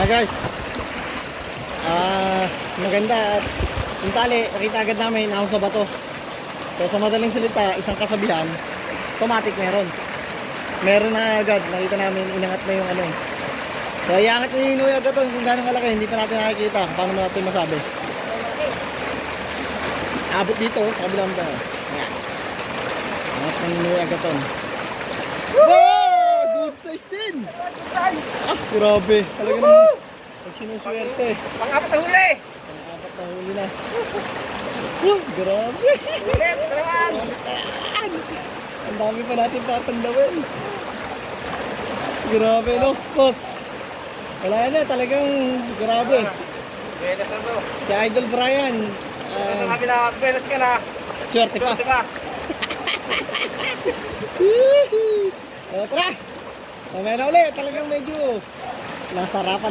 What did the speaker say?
Guys, maganda at yung tali, nakita agad namin ahon sa bato. So sa madaling salita, isang kasabihan, automatic meron na agad, nakita namin inangat na yung ano. So iangat ni Inuy agad to, kung gano'ng kalaki, hindi pa natin nakikita, paano natin masabi. Abot dito sa kabilang ba. Ayan, angat ni Inuy agad to. Wow! Good size din! Ah, grabe, talaga naman nagsinuswerte. Pang-apat na huli! Pang-apat na huli na. Grabe! Ulit, dalawan! Ang dami pa natin papandawin. Grabe, no? Boss, wala na, talagang grabe. Benes na to. Si Idol Brian, Ito sabi na, benes ka na. swerte pa. Swerte ka. Tara! Mamaya na ulit, talagang medyo nasarapan na.